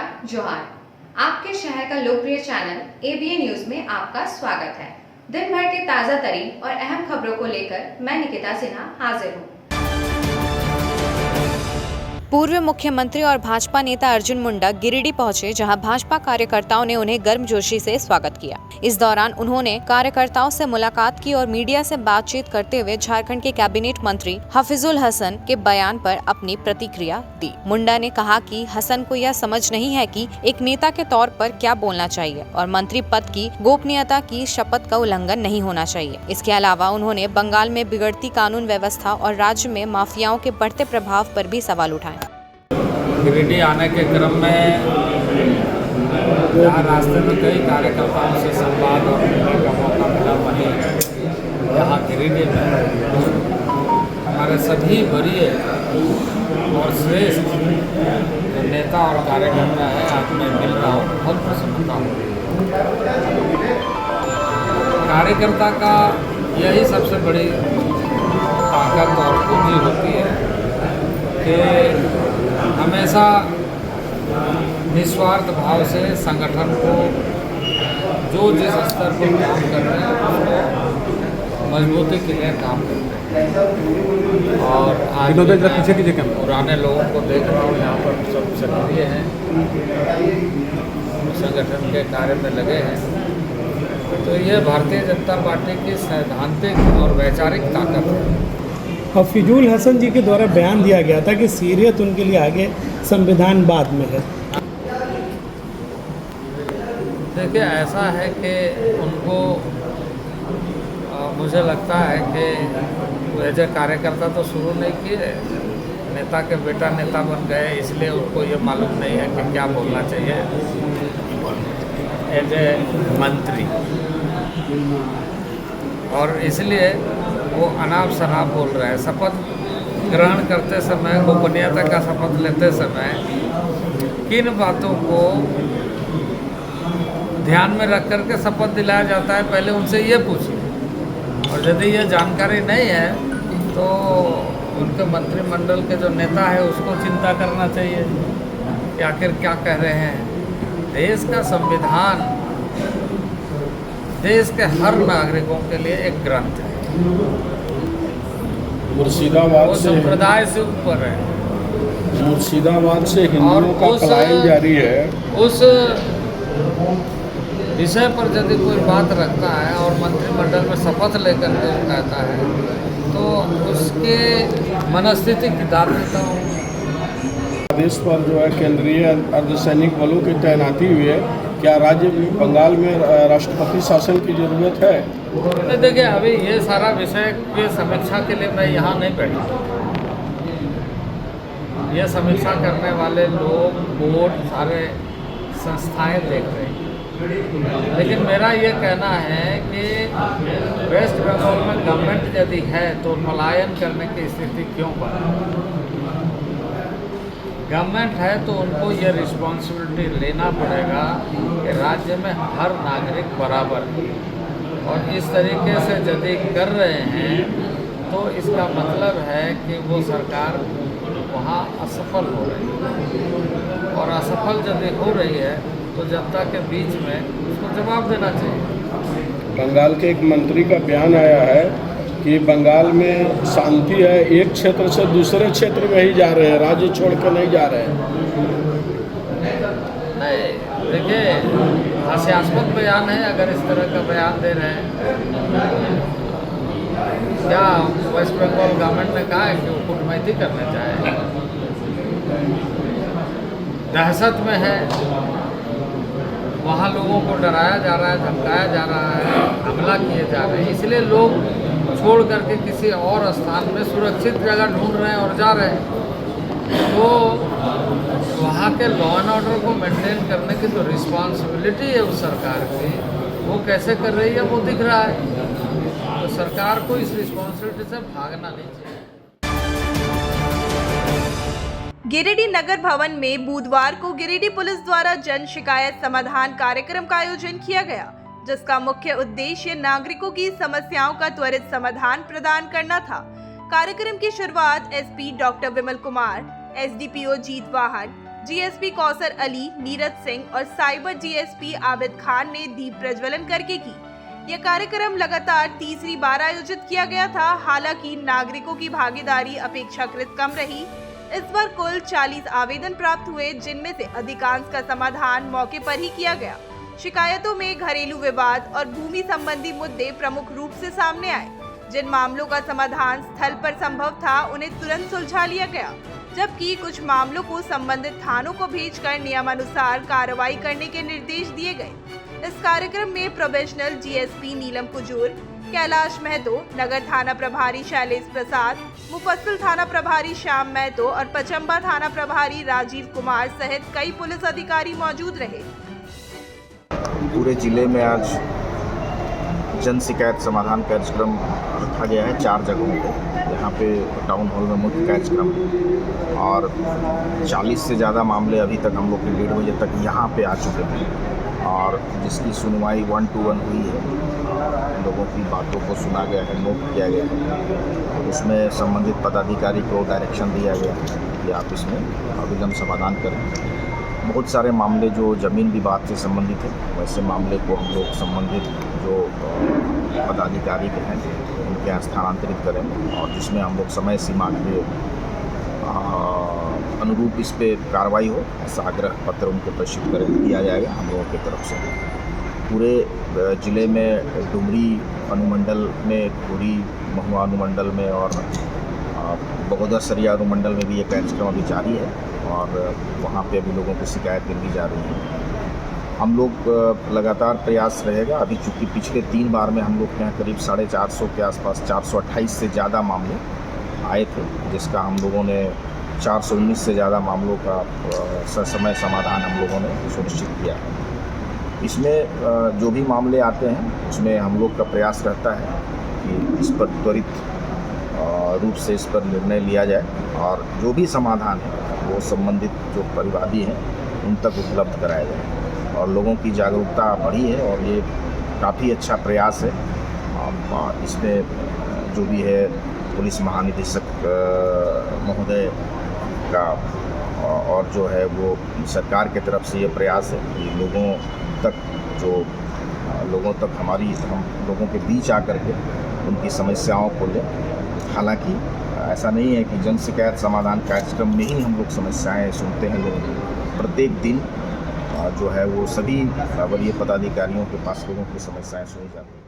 नमस्कार, जोहार। आपके शहर का लोकप्रिय चैनल एबीएन न्यूज में आपका स्वागत है। दिन भर के ताजा तरीन और अहम खबरों को लेकर मैं निकिता सिन्हा हाजिर हूँ। पूर्व मुख्यमंत्री और भाजपा नेता अर्जुन मुंडा गिरिडीह पहुंचे, जहां भाजपा कार्यकर्ताओं ने उन्हें गर्मजोशी से स्वागत किया। इस दौरान उन्होंने कार्यकर्ताओं से मुलाकात की और मीडिया से बातचीत करते हुए झारखंड के कैबिनेट मंत्री हफीजुल हसन के बयान पर अपनी प्रतिक्रिया दी। मुंडा ने कहा कि हसन को यह समझ नहीं है कि एक नेता के तौर पर क्या बोलना चाहिए और मंत्री पद की गोपनीयता की शपथ का उल्लंघन नहीं होना चाहिए। इसके अलावा उन्होंने बंगाल में बिगड़ती कानून व्यवस्था और राज्य में माफियाओं के बढ़ते प्रभाव पर भी सवाल उठाए। गिरिडीह आने के क्रम में जहाँ रास्ते में कई कार्यकर्ताओं से संवाद और मिलने का मौका मिला, वहीं यहाँ गिरिडीह में हमारे सभी वरीय और श्रेष्ठ जो नेता और कार्यकर्ता है, आज मैं मिल रहा हूँ, बहुत प्रसन्नता हो। कार्यकर्ता का यही सबसे बड़ी ताकत और खूबी होती है कि हमेशा निस्वार्थ भाव से संगठन को जो जिस स्तर पर काम कर रहे हैं उसको मजबूती के लिए काम करते हैं। और आज पुराने लोगों को देख रहा हूँ, यहाँ पर सब सक्रिय हैं, संगठन के कार्य में लगे हैं। तो ये भारतीय जनता पार्टी की सैद्धांतिक और वैचारिक ताकत है। हफीजुल हसन जी के द्वारा बयान दिया गया था कि सीरियत उनके लिए आगे संविधान बाद में है। देखिए, ऐसा है कि उनको मुझे लगता है कि एज ए कार्यकर्ता तो शुरू नहीं किए, नेता के बेटा नेता बन गए, इसलिए उनको ये मालूम नहीं है कि क्या बोलना चाहिए एज ए मंत्री, और इसलिए वो अनाप शनाप बोल रहे हैं। शपथ ग्रहण करते समय, गोपनीयता का शपथ लेते समय किन बातों को ध्यान में रख करके शपथ दिलाया जाता है, पहले उनसे ये पूछिए। और यदि ये जानकारी नहीं है तो उनके मंत्रिमंडल के जो नेता है उसको चिंता करना चाहिए कि आखिर क्या कह रहे हैं। देश का संविधान देश के हर नागरिकों के लिए एक ग्रंथ है, मुर्शिदाबाद से संप्रदाय से ऊपर है। मुर्शिदाबाद से हिंदुओं का पलायन जारी है। उस विषय पर यदि कोई बात रखता है और मंत्रिमंडल में शपथ लेकर के कहता है तो उसके मनस्थिति की दार्शनिकता देश पर जो है केंद्रीय अर्धसैनिक बलों की तैनाती हुई है। क्या राज्य बंगाल में राष्ट्रपति शासन की जरूरत है? देखिए, अभी ये सारा विषय की समीक्षा के लिए मैं यहाँ नहीं बैठा। ये समीक्षा करने वाले लोग, बोर्ड, सारे संस्थाएं देख रहे हैं। लेकिन मेरा ये कहना है कि वेस्ट बंगाल में गवर्नमेंट यदि है तो पलायन करने की स्थिति क्यों बनी? गवर्नमेंट है तो उनको ये रिस्पॉन्सिबिलिटी लेना पड़ेगा कि राज्य में हर नागरिक बराबर है, और इस तरीके से यदि कर रहे हैं तो इसका मतलब है कि वो सरकार वहाँ असफल हो रही है, और असफल यदि हो रही है तो जनता के बीच में उसको जवाब देना चाहिए। बंगाल के एक मंत्री का बयान आया है कि बंगाल में शांति है, एक क्षेत्र से दूसरे क्षेत्र में ही जा रहे हैं, राज्य छोड़ कर नहीं जा रहे हैं। नहीं, देखिए, हास्यास्पद बयान है अगर इस तरह का बयान दे रहे हैं। क्या वेस्ट बंगाल गवर्नमेंट ने कहा है कि वो कूटनीति करना चाहे? दहशत में है, वहाँ लोगों को डराया जा रहा है, धमकाया जा रहा है, हमला किए जा रहे हैं, इसलिए लोग छोड़ करके किसी और स्थान में सुरक्षित जगह ढूंढ रहे हैं और जा रहे हैं। तो वहाँ के लॉ एंड ऑर्डर को मेंटेन करने की जो रिस्पॉन्सिबिलिटी है उस सरकार की, वो कैसे कर रही है वो दिख रहा है। तो सरकार को इस रिस्पॉन्सिबिलिटी से भागना नहीं चाहिए। गिरिडीह नगर भवन में बुधवार को गिरिडीह पुलिस द्वारा जन शिकायत समाधान कार्यक्रम का आयोजन किया गया, जिसका मुख्य उद्देश्य नागरिकों की समस्याओं का त्वरित समाधान प्रदान करना था। कार्यक्रम की शुरुआत SP doctor Vimal Kumar, SDPO जीत वाहन, जीएसपी कौसर अली, नीरज सिंह और साइबर जीएसपी आबिद खान ने दीप प्रज्वलन करके की। यह कार्यक्रम लगातार तीसरी बार आयोजित किया गया था। हालांकि नागरिकों की भागीदारी अपेक्षाकृत कम रही। इस बार कुल 40 आवेदन प्राप्त हुए, जिनमें से अधिकांश का समाधान मौके पर ही किया गया। शिकायतों में घरेलू विवाद और भूमि संबंधी मुद्दे प्रमुख रूप से सामने आए। जिन मामलों का समाधान स्थल पर संभव था, उन्हें तुरंत सुलझा लिया गया, जबकि कुछ मामलों को संबंधित थानों को भेजकर नियमानुसार कार्रवाई करने के निर्देश दिए गए। इस कार्यक्रम में प्रोबेशनल जीएसपी नीलम कुजूर, कैलाश महतो, नगर थाना प्रभारी शैलेश प्रसाद, मुफस्सिल थाना प्रभारी श्याम महतो और पचम्बा थाना प्रभारी राजीव कुमार सहित कई पुलिस अधिकारी मौजूद रहे। पूरे जिले में आज जन शिकायत समाधान कार्यक्रम रखा गया है 4 जगहों पे। यहाँ पे टाउन हॉल में मुख्य कार्यक्रम है और 40 से ज़्यादा मामले अभी तक हम लोग के 1:30 बजे तक यहाँ पे आ चुके हैं और जिसकी सुनवाई 1-to-1 हुई है। लोगों की बातों को सुना गया है, नोट किया गया है। उसमें संबंधित पदाधिकारी को डायरेक्शन दिया गया है कि आप इसमें अविलंब समाधान करें। बहुत सारे मामले जो ज़मीन विवाद से संबंधित है, वैसे मामले को हम लोग संबंधित जो पदाधिकारी के हैं उनके यहाँ स्थानांतरित करें और जिसमें हम लोग समय सीमा के अनुरूप इस पे कार्रवाई हो, ऐसा आग्रह पत्र उनको प्रेषित किया जाएगा हम लोगों की तरफ से। पूरे ज़िले में डुमरी अनुमंडल में, पूरी महुआ अनुमंडल में और बगोदर सरिया अनुमंडल में भी ये कार्यक्रम अभी जारी है और वहाँ पे भी लोगों की शिकायतें ली जा रही हैं। हम लोग लगातार प्रयास रहेगा। अभी चूँकि पिछले 3 बार में हम लोग के यहाँ करीब 450 के आसपास 428 से ज़्यादा मामले आए थे, जिसका हम लोगों ने 419 से ज़्यादा मामलों का ससमय समाधान हम लोगों ने सुनिश्चित किया है। इसमें जो भी मामले आते हैं उसमें हम लोग का प्रयास रहता है कि इस पर त्वरित रूप से इस पर निर्णय लिया जाए और जो भी समाधान है वो संबंधित जो परिवादी हैं उन तक उपलब्ध कराया जाए और लोगों की जागरूकता बढ़ी है और ये काफ़ी अच्छा प्रयास है। इसमें जो भी है पुलिस महानिदेशक महोदय का और जो है वो सरकार की तरफ से ये प्रयास है कि लोगों तक हम लोगों के बीच आकर के उनकी समस्याओं को लें। हालांकि ऐसा नहीं है कि जन शिकायत समाधान कार्यक्रम में ही हम लोग समस्याएं सुनते हैं। लोग प्रत्येक दिन जो है वो सभी वरीय पदाधिकारियों के पास लोगों की समस्याएं सुनी जाती हैं।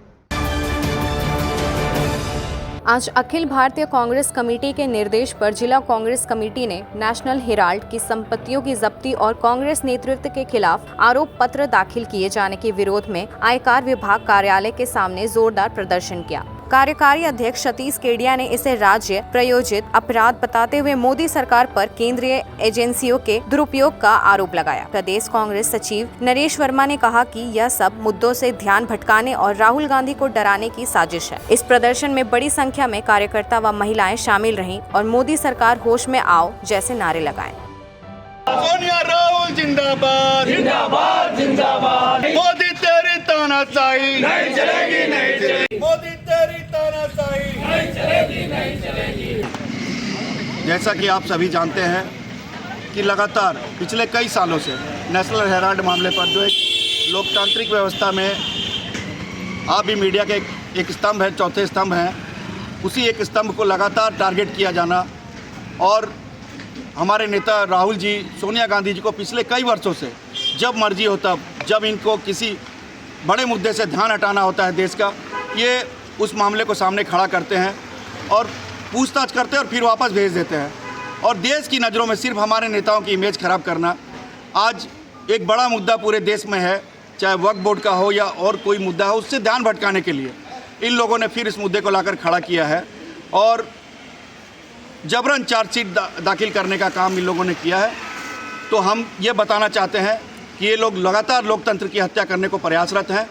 आज अखिल भारतीय कांग्रेस कमेटी के निर्देश पर जिला कांग्रेस कमेटी ने नेशनल हेराल्ड की संपत्तियों की जब्ती और कांग्रेस नेतृत्व के खिलाफ आरोप पत्र दाखिल किए जाने के विरोध में आयकर विभाग कार्यालय के सामने जोरदार प्रदर्शन किया। कार्यकारी अध्यक्ष सतीश केडिया ने इसे राज्य प्रायोजित अपराध बताते हुए मोदी सरकार पर केंद्रीय एजेंसियों के दुरुपयोग का आरोप लगाया। प्रदेश कांग्रेस सचिव नरेश वर्मा ने कहा कि यह सब मुद्दों से ध्यान भटकाने और राहुल गांधी को डराने की साजिश है। इस प्रदर्शन में बड़ी संख्या में कार्यकर्ता व महिलाएं शामिल रहीं और मोदी सरकार होश में आओ जैसे नारे लगाए। सोनिया राहुल जिंदाबाद जिंदाबाद जिंदाबाद। मोदी तेरी तानाशाही नहीं चलेगी, नहीं चलेगी। मोदी तेरी तानाशाही नहीं चलेगी, नहीं चलेगी। जैसा कि आप सभी जानते हैं कि लगातार पिछले कई सालों से नेशनल हेराल्ड मामले पर जो एक लोकतांत्रिक व्यवस्था में आप भी मीडिया के एक स्तंभ है, चौथे स्तंभ हैं, उसी एक स्तंभ को लगातार टारगेट किया जाना और हमारे नेता राहुल जी, सोनिया गांधी जी को पिछले कई वर्षों से जब मर्जी हो तब, जब इनको किसी बड़े मुद्दे से ध्यान हटाना होता है देश का, ये उस मामले को सामने खड़ा करते हैं और पूछताछ करते हैं और फिर वापस भेज देते हैं। और देश की नज़रों में सिर्फ हमारे नेताओं की इमेज ख़राब करना आज एक बड़ा मुद्दा पूरे देश में है, चाहे वक्फ बोर्ड का हो या और कोई मुद्दा हो, उससे ध्यान भटकाने के लिए इन लोगों ने फिर इस मुद्दे को लाकर खड़ा किया है और जबरन चार्जशीट दाखिल करने का काम इन लोगों ने किया है। तो हम ये बताना चाहते हैं कि ये लोग लगातार लोकतंत्र की हत्या करने को प्रयासरत हैं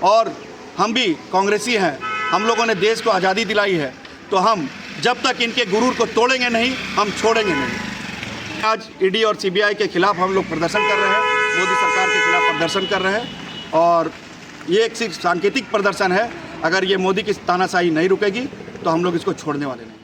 और हम भी कांग्रेसी हैं, हम लोगों ने देश को आज़ादी दिलाई है, तो हम जब तक इनके गुरूर को तोड़ेंगे नहीं, हम छोड़ेंगे नहीं। आज ईडी और सीबीआई के खिलाफ हम लोग प्रदर्शन कर रहे हैं, मोदी सरकार के खिलाफ प्रदर्शन कर रहे हैं और ये एक सिर्फ सांकेतिक प्रदर्शन है। अगर ये मोदी की तानाशाही नहीं रुकेगी तो हम लोग इसको छोड़ने वाले नहीं।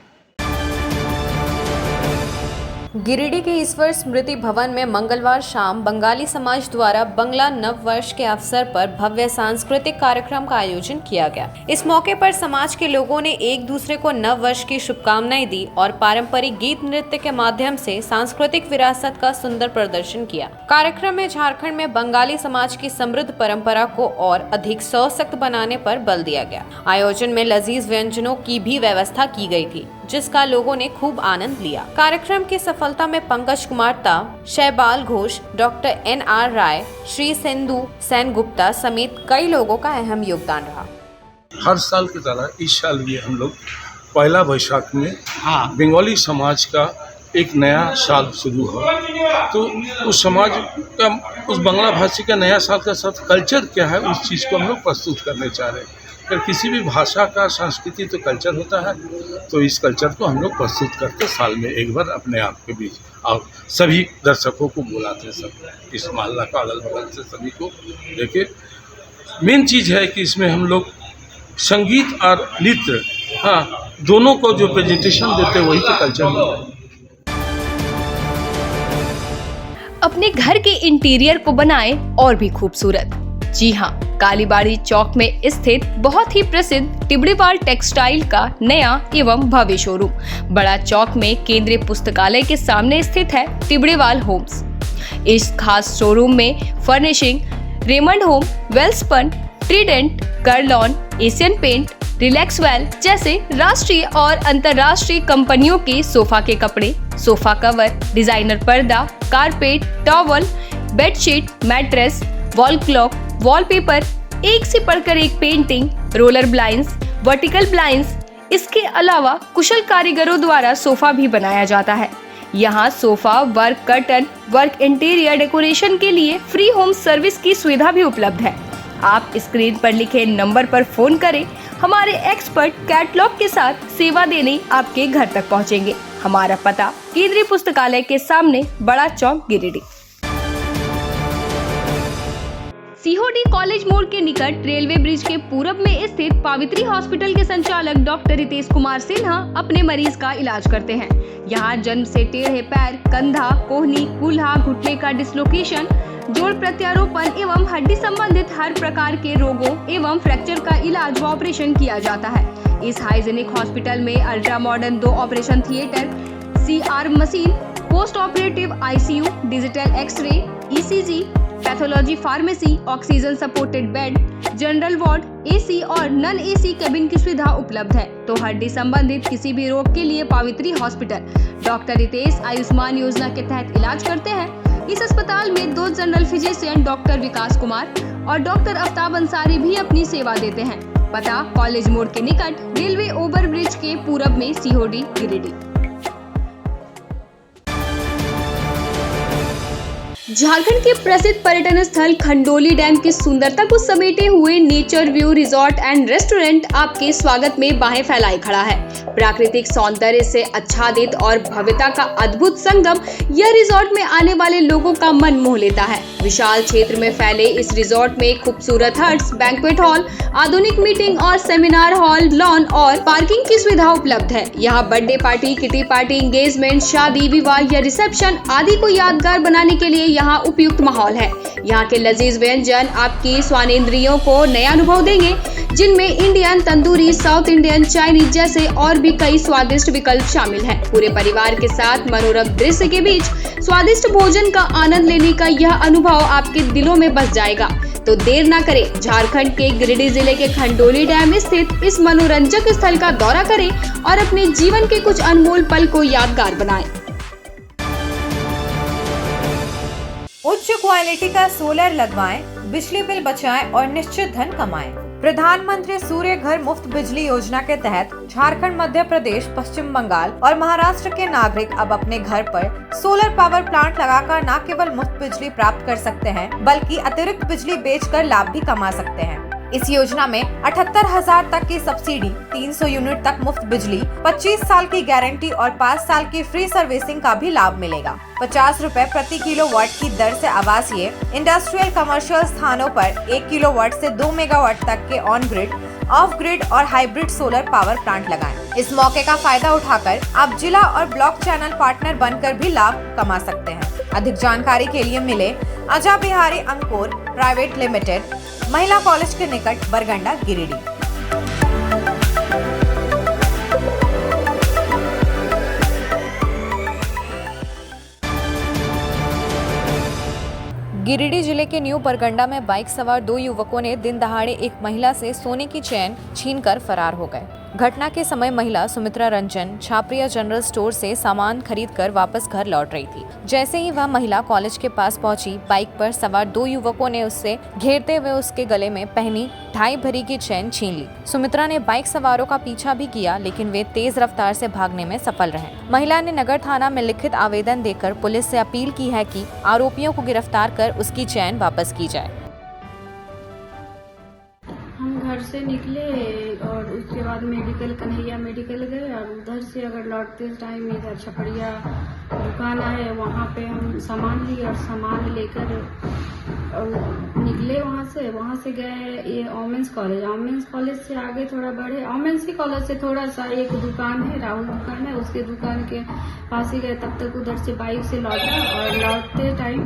गिरिडीह के ईश्वर स्मृति भवन में मंगलवार शाम बंगाली समाज द्वारा बंगला नव वर्ष के अवसर पर भव्य सांस्कृतिक कार्यक्रम का आयोजन किया गया। इस मौके पर समाज के लोगों ने एक दूसरे को नव वर्ष की शुभकामनाएं दी और पारंपरिक गीत नृत्य के माध्यम से सांस्कृतिक विरासत का सुंदर प्रदर्शन किया। कार्यक्रम में झारखंड में बंगाली समाज की समृद्ध परंपरा को और अधिक सशक्त बनाने पर बल दिया गया। आयोजन में लजीज व्यंजनों की भी व्यवस्था की गई थी, जिसका लोगों ने खूब आनंद लिया। कार्यक्रम की सफलता में पंकज कुमार ता, शैबाल घोष, डॉक्टर NR राय, श्री सिंधु सेन गुप्ता समेत कई लोगों का अहम योगदान रहा। हर साल की तरह इस साल भी हम लोग पहला वैशाख में बंगाली समाज का एक नया साल शुरू हुआ, तो उस समाज का, उस बांग्ला भाषी का नया साल के साथ कल्चर क्या है उस चीज़ को हम लोग प्रस्तुत करने चाह रहे हैं। अगर किसी भी भाषा का संस्कृति तो कल्चर होता है, तो इस कल्चर को हम लोग प्रस्तुत करते साल में एक बार अपने आप के बीच, और सभी दर्शकों को बुलाते हैं, सब इस मोहल्ला का अगल बगल से सभी को लेके। मेन चीज़ है कि इसमें हम लोग संगीत और नृत्य, दोनों को जो प्रेजेंटेशन देते हैं वही तो कल्चर होता है। अपने घर के इंटीरियर को बनाएं और भी खूबसूरत। जी हाँ, कालीबाड़ी चौक में स्थित बहुत ही प्रसिद्ध टिबड़ीवाल टेक्सटाइल का नया एवं भव्य शोरूम बड़ा चौक में केंद्रीय पुस्तकालय के सामने स्थित है टिबड़ीवाल होम्स। इस खास शोरूम में furnishing Raymond home, Welspun, Trident, Kurlon, Asian paint, Relaxwell जैसे राष्ट्रीय और अंतर्राष्ट्रीय कंपनियों के सोफा के कपड़े, सोफा कवर, डिजाइनर पर्दा, carpet, towel, bedsheet, mattress, wall clock, wallpaper, एक से बढ़कर एक painting, roller blinds, vertical blinds, इसके अलावा कुशल कारीगरों द्वारा सोफा भी बनाया जाता है। यहाँ sofa work, curtain work, interior decoration के लिए फ्री होम सर्विस की सुविधा भी उपलब्ध है। आप स्क्रीन पर लिखे नंबर पर फोन करें, हमारे एक्सपर्ट कैटलॉग के साथ सेवा देने आपके घर तक पहुँचेंगे। हमारा पता केंद्रीय पुस्तकालय के सामने, बड़ा चौक, गिरिडीह। सीहोडी कॉलेज मोड़ के निकट रेलवे ब्रिज के पूरब में स्थित पावित्री हॉस्पिटल के संचालक डॉक्टर रितेश कुमार सिन्हा अपने मरीज का इलाज करते हैं। यहाँ जन्म से टेढ़े पैर, कंधा, कोहनी, कूल्हा, घुटने का डिसलोकेशन, जोड़ प्रत्यारोपण एवं हड्डी संबंधित हर प्रकार के रोगों एवं फ्रैक्चर का इलाज व ऑपरेशन किया जाता है। इस हाइजेनिक हॉस्पिटल में ultra modern 2 operation theatre, CR machine, post operative ICU, digital x-ray, ECG, pathology pharmacy, oxygen supported bed, general ward, AC और नॉन AC केबिन की सुविधा उपलब्ध है। तो हड्डी संबंधित किसी भी रोग के लिए पावित्री हॉस्पिटल डॉक्टर रितेश आयुष्मान योजना के तहत इलाज करते हैं। इस अस्पताल में 2 जनरल फिजिशियन डॉक्टर विकास कुमार और डॉक्टर आफ्ताब अंसारी भी अपनी सेवा देते हैं। पता कॉलेज मोड़ के निकट रेलवे ओवर ब्रिज के पूरब में, सीहोडी, गिरिडीह। झारखंड के प्रसिद्ध पर्यटन स्थल खंडोली डैम की सुंदरता को समेटे हुए nature view resort and restaurant आपके स्वागत में बाहें फैलाए खड़ा है। प्राकृतिक सौंदर्य से आच्छादित और भव्यता का अद्भुत संगम यह रिजॉर्ट में आने वाले लोगों का मन मोह लेता है। विशाल क्षेत्र में फैले इस रिजॉर्ट में खूबसूरत हट्स, बैंक्वेट हॉल, आधुनिक मीटिंग और सेमिनार हॉल, लॉन और पार्किंग की सुविधा उपलब्ध है। यहाँ birthday party, kitty party, engagement, शादी, विवाह या रिसेप्शन आदि को यादगार बनाने के लिए यहाँ उपयुक्त माहौल है। यहाँ के लजीज व्यंजन आपकी स्वानेंद्रियों को नया अनुभव देंगे, जिनमें Indian, tandoori, south Indian, Chinese जैसे और भी कई स्वादिष्ट विकल्प शामिल हैं। पूरे परिवार के साथ मनोरम दृश्य के बीच स्वादिष्ट भोजन का आनंद लेने का यह अनुभव आपके दिलों में बस जाएगा। तो देर ना करें, झारखंड के गिरिडीह जिले के खंडोली डैम स्थित इस मनोरंजक स्थल का दौरा करें और अपने जीवन के कुछ अनमोल पल को यादगार बनाएं। उच्च क्वालिटी का सोलर लगवाएं, बिजली बिल बचाएं और निश्चित धन कमाएं। प्रधानमंत्री सूर्य घर मुफ्त बिजली योजना के तहत झारखंड, मध्य प्रदेश, पश्चिम बंगाल और महाराष्ट्र के नागरिक अब अपने घर पर सोलर पावर प्लांट लगाकर न केवल मुफ्त बिजली प्राप्त कर सकते हैं, बल्कि अतिरिक्त बिजली बेचकर लाभ भी कमा सकते हैं। इस योजना में 78,000 तक की सब्सिडी, 300 यूनिट तक मुफ्त बिजली, 25 साल की गारंटी और 5 साल की फ्री सर्विसिंग का भी लाभ मिलेगा। 50 रुपए प्रति किलोवाट की दर से आवासीय, इंडस्ट्रियल, कमर्शियल स्थानों पर 1 किलोवाट से 2 मेगावाट तक के ऑन ग्रिड, ऑफ ग्रिड और हाइब्रिड सोलर पावर प्लांट लगाएं। इस मौके का फायदा उठाकर आप जिला और ब्लॉक चैनल पार्टनर बनकर भी लाभ कमा सकते हैं। अधिक जानकारी के लिए मिले अजा बिहारी अंकुर प्राइवेट लिमिटेड, महिला कॉलेज के निकट, बरगंडा, गिरिडीह। गिरिडीह जिले के न्यू बरगंडा में बाइक सवार 2 युवकों ने दिन दहाड़े एक महिला से सोने की चेन छीनकर फरार हो गए। घटना के समय महिला सुमित्रा रंजन छाप्रिया जनरल स्टोर से सामान खरीदकर वापस घर लौट रही थी। जैसे ही वह महिला कॉलेज के पास पहुंची, बाइक पर सवार 2 युवकों ने उससे घेरते हुए उसके गले में पहनी 2.5 भरी की चेन छीन ली। सुमित्रा ने बाइक सवारों का पीछा भी किया, लेकिन वे तेज रफ्तार से भागने में सफल रहे। महिला ने नगर थाना में लिखित आवेदन देकर पुलिस से अपील की है कि आरोपियों को गिरफ्तार कर उसकी चेन वापस की जाए। हम घर से निकले और उसके बाद मेडिकल, कन्हैया मेडिकल गए और उधर से अगर लौटते टाइम इधर छपड़िया दुकान आए, वहाँ पे हम सामान लिए और सामान लेकर और निकले वहाँ से गए ये वोमेंस कॉलेज से आगे थोड़ा बढ़े, वोमेंस कॉलेज से थोड़ा सा एक दुकान है, राहुल दुकान है, उसके दुकान के पास ही गए। तब तक उधर से बाइक से लौटा और लौटते टाइम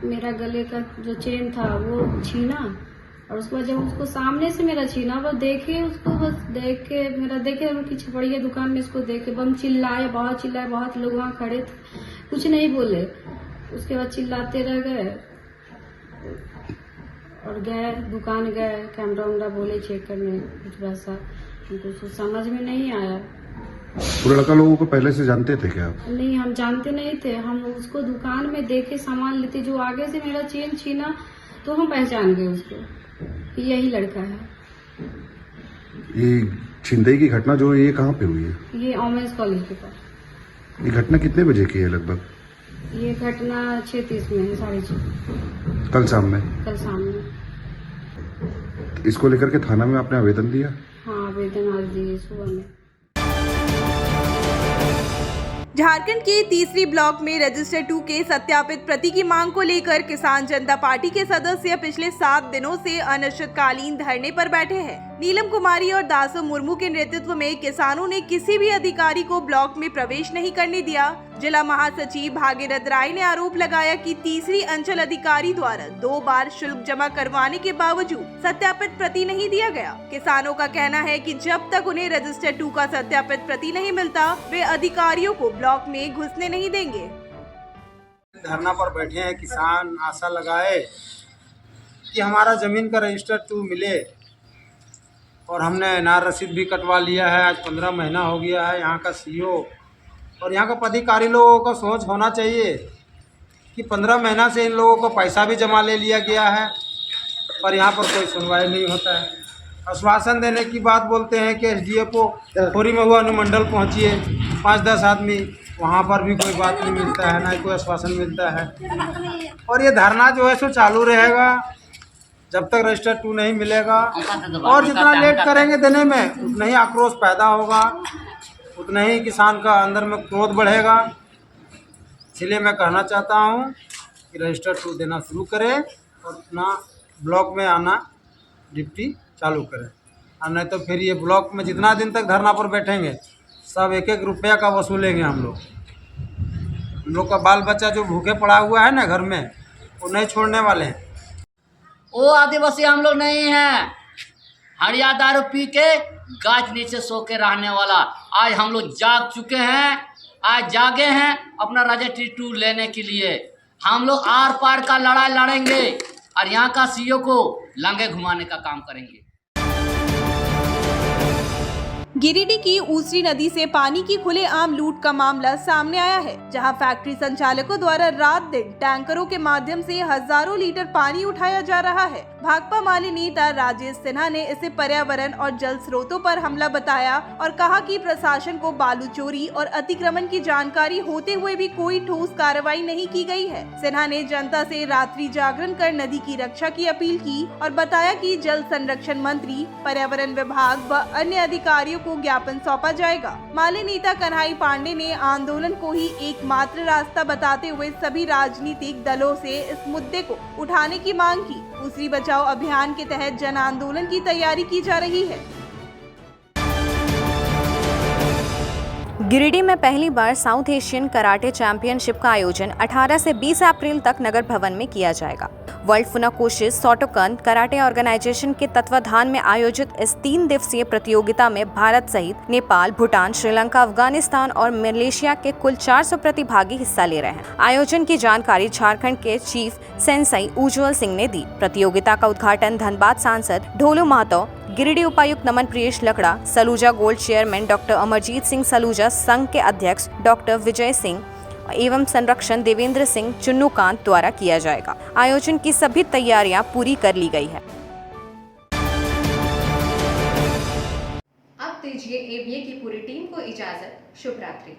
मेरा गले का जो चेन था वो छीना और उसके बाद जब उसको सामने से मेरा छीना, वो देखे उसको, बस देखे वो की छपड़िया दुकान में उसको देखे बम चिल्लाए, बहुत लोग वहाँ खड़े थे, कुछ नहीं बोले। उसके बाद चिल्लाते रह गए और गए दुकान गए, कैमरा बोले चेक करने, कुछ वैसा कुछ समझ में नहीं आया। वो लड़का लोगों को पहले से जानते थे क्या? नहीं, हम जानते नहीं थे। हम उसको दुकान में देखे सामान लेते, जो आगे से मेरा चेन छीना तो हम पहचान गए उसको, यही लड़का है। ये छिनतई की घटना जो है ये कहाँ पे हुई है? ये वोमेंस कॉलेज के पास। ये घटना कितने बजे की है लगभग? ये घटना 6:30 में है, 6:30 कल शाम में। इसको लेकर के थाना में आपने आवेदन दिया? हाँ, आवेदन आज दिए सुबह में। झारखंड के तीसरी ब्लॉक में रजिस्टर 2 के सत्यापित प्रति की मांग को लेकर किसान जनता पार्टी के सदस्य पिछले 7 दिनों से अनिश्चितकालीन धरने पर बैठे हैं। नीलम कुमारी और दासो मुर्मू के नेतृत्व में किसानों ने किसी भी अधिकारी को ब्लॉक में प्रवेश नहीं करने दिया। जिला महासचिव भागीरथ राय ने आरोप लगाया कि तीसरी अंचल अधिकारी द्वारा 2 बार शुल्क जमा करवाने के बावजूद सत्यापित प्रति नहीं दिया गया। किसानों का कहना है कि जब तक उन्हें रजिस्टर 2 का सत्यापित प्रति नहीं मिलता, वे अधिकारियों को ब्लॉक में घुसने नहीं देंगे। धरना पर बैठे हैं किसान, आशा लगाए कि हमारा जमीन का रजिस्टर 2 मिले और हमने एनआर रसीद भी कटवा लिया है। आज 15 महीना हो गया है। यहाँ का सीओ और यहाँ का पदाधिकारी लोगों का सोच होना चाहिए कि 15 महीना से इन लोगों को पैसा भी जमा ले लिया गया है पर यहाँ पर कोई सुनवाई नहीं होता है। आश्वासन देने की बात बोलते हैं कि एसडीएफओ खोरी में हुआ अनुमंडल पहुँचिए, 5-10 आदमी, वहाँ पर भी कोई बात नहीं मिलता है, ना ही कोई आश्वासन मिलता है। और ये धरना जो है सो चालू रहेगा जब तक रजिस्टर 2 नहीं मिलेगा और जितना लेट करेंगे देने में उतना ही आक्रोश पैदा होगा, उतना ही किसान का अंदर में क्रोध बढ़ेगा। इसलिए मैं कहना चाहता हूँ कि रजिस्टर 2 देना शुरू करें और अपना ब्लॉक में आना ड्यूटी चालू करें, और नहीं तो फिर ये ब्लॉक में जितना दिन तक धरना पर बैठेंगे सब 1-1 रुपया का वसूलेंगे। हम लोग का बाल बच्चा जो भूखे पड़ा हुआ है ना घर में, वो नहीं छोड़ने वाले हैं। वो आदिवासी हम लोग नहीं हैं, हड़िया दारू पी के गाछ नीचे सो के रहने वाला। आज हम लोग जाग चुके हैं, आज जागे हैं अपना रजिस्ट्री 2 लेने के लिए। हम लोग आर पार का लड़ाई लड़ेंगे और यहाँ का सीओ को लंगे घुमाने का काम करेंगे। गिरिडीह की ऊसरी नदी से पानी की खुलेआम लूट का मामला सामने आया है, जहां फैक्ट्री संचालकों द्वारा रात दिन टैंकरों के माध्यम से हजारों लीटर पानी उठाया जा रहा है। भाकपा माले नेता राजेश सिन्हा ने इसे पर्यावरण और जल स्रोतों पर हमला बताया और कहा कि प्रशासन को बालू चोरी और अतिक्रमण की जानकारी होते हुए भी कोई ठोस कार्रवाई नहीं की गई है। सिन्हा ने जनता से रात्रि जागरण कर नदी की रक्षा की अपील की और बताया कि जल संरक्षण मंत्री, पर्यावरण विभाग व अन्य अधिकारियों को ज्ञापन सौंपा जाएगा। माले नेता कन्हई पांडे ने आंदोलन को ही एकमात्र रास्ता बताते हुए सभी राजनीतिक दलों से इस मुद्दे को उठाने की मांग की। ऊसरी बचाओ अभियान के तहत जन आंदोलन की तैयारी की जा रही है। गिरिडीह में पहली बार साउथ एशियन कराटे चैंपियनशिप का आयोजन 18 से 20 अप्रैल तक नगर भवन में किया जाएगा। World Funakoshi Shotokan karate organisation के तत्वाधान में आयोजित इस 3 दिवसीय प्रतियोगिता में भारत सहित नेपाल, भूटान, श्रीलंका, अफगानिस्तान और मलेशिया के कुल 400 प्रतिभागी हिस्सा ले रहे हैं। आयोजन की जानकारी झारखंड के चीफ सेंसई उज्जवल सिंह ने दी। प्रतियोगिता का उद्घाटन धनबाद सांसद ढोलू महतो, गिरिडीह उपायुक्त Naman Priyesh Lakra, Saluja gold chairman doctor Amarjeet Singh Saluja, संघ के अध्यक्ष डॉक्टर विजय सिंह एवं संरक्षण देवेंद्र सिंह चुन्नूकांत द्वारा किया जाएगा। आयोजन की सभी तैयारियां पूरी कर ली गई है। अब दीजिए एबीए की पूरी टीम को इजाजत। शुभ रात्रि।